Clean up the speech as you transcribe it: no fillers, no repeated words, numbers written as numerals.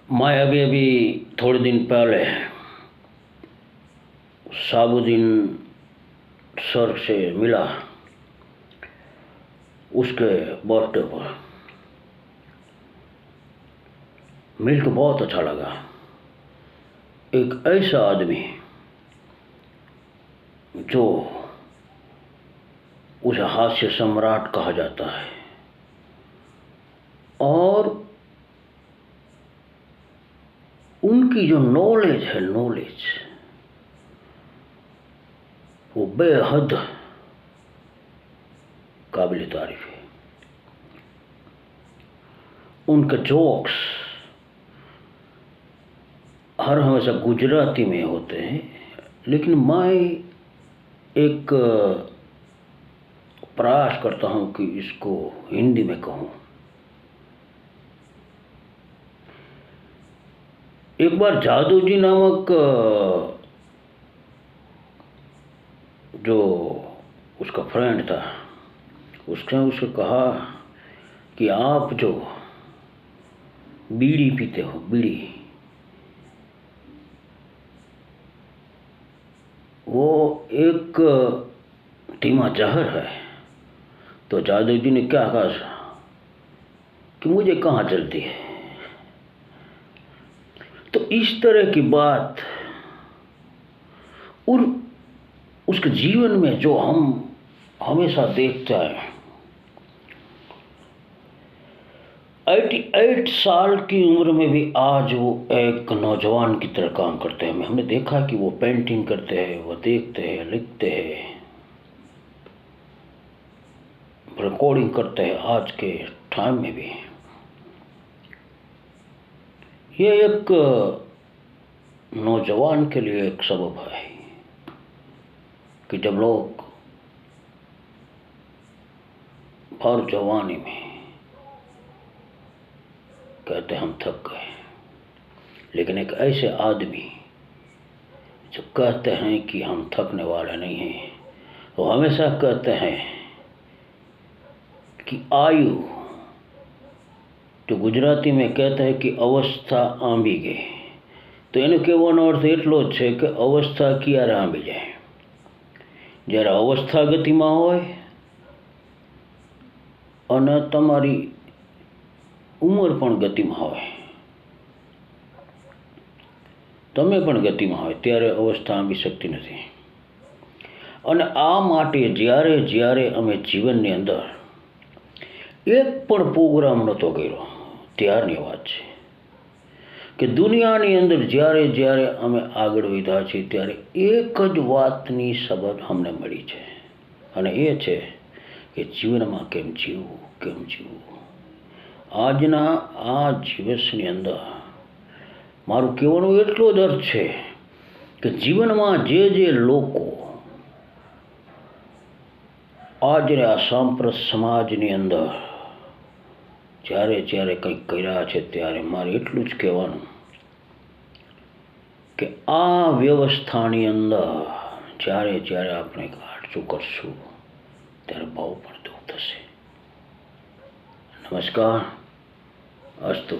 मैं अभी अभी थोड़े दिन पहले साबुद्दीन सर से मिला उसके बर्थडे पर। मिलकर बहुत अच्छा लगा। एक ऐसा आदमी जो उसे हास्य सम्राट कहा जाता है और उनकी जो नॉलेज है वो बेहद काबिल तारीफ है। उनके जोक्स हर हमेशा गुजराती में होते हैं, लेकिन मैं एक प्रयास करता हूं कि इसको हिंदी में कहूं। एक बार जादू जी नामक जो उसका फ्रेंड था, उसने उसे कहा कि आप जो बीड़ी पीते हो, बीड़ी, वो एक धीमा जहर है। तो जादू जी ने क्या कहा कि मुझे कहाँ चलती है। तो इस तरह की बात और उसके जीवन में जो हम हमेशा देखते हैं। 88 साल की उम्र में भी आज वो एक नौजवान की तरह काम करते हैं। हमने देखा कि वो पेंटिंग करते हैं, वो देखते हैं, लिखते हैं, रिकॉर्डिंग करते हैं। आज के टाइम में भी ये एक नौजवान के लिए एक सबब है कि जब लोग भर जवानी में कहते हम थक गए, लेकिन एक ऐसे आदमी जो कहते हैं कि हम थकने वाले नहीं हैं, वो हमेशा कहते हैं कि आयु, जो गुजराती में कहते हैं कि अवस्था आंबी गई, तो એનો કહેવાનો અર્થ એટલો જ છે કે અવસ્થા ક્યારે આંબી જાય? જ્યારે અવસ્થા ગતિમાં હોય અને તમારી ઉંમર પણ ગતિમાં હોય, તમે પણ ગતિમાં હોય, ત્યારે અવસ્થા આંબી શકતી નથી। અને આ માટે જ્યારે જ્યારે અમે જીવનની અંદર એક પણ પ્રોગ્રામ નહોતો કર્યો, ત્યારની વાત છે કે દુનિયાની અંદર જ્યારે જ્યારે અમે આગળ વધ્યા છીએ ત્યારે એક જ વાતની સબબ અમને મળી છે, અને એ છે કે જીવનમાં કેમ જીવવું, કેમ જીવવું। આજના આ દિવસની અંદર મારું કહેવાનો એટલો જ અર્થ છે કે જીવનમાં જે જે લોકો આજે આ સાંપ્રત સમાજની અંદર જ્યારે જ્યારે કંઈક કર્યા છે, ત્યારે મારે એટલું જ કહેવાનું કે આ વ્યવસ્થાની અંદર જ્યારે જ્યારે આપણે કાઢશું કરશું, ત્યારે બહુ પણ દુઃખ થશે। નમસ્કાર, અસ્તુ।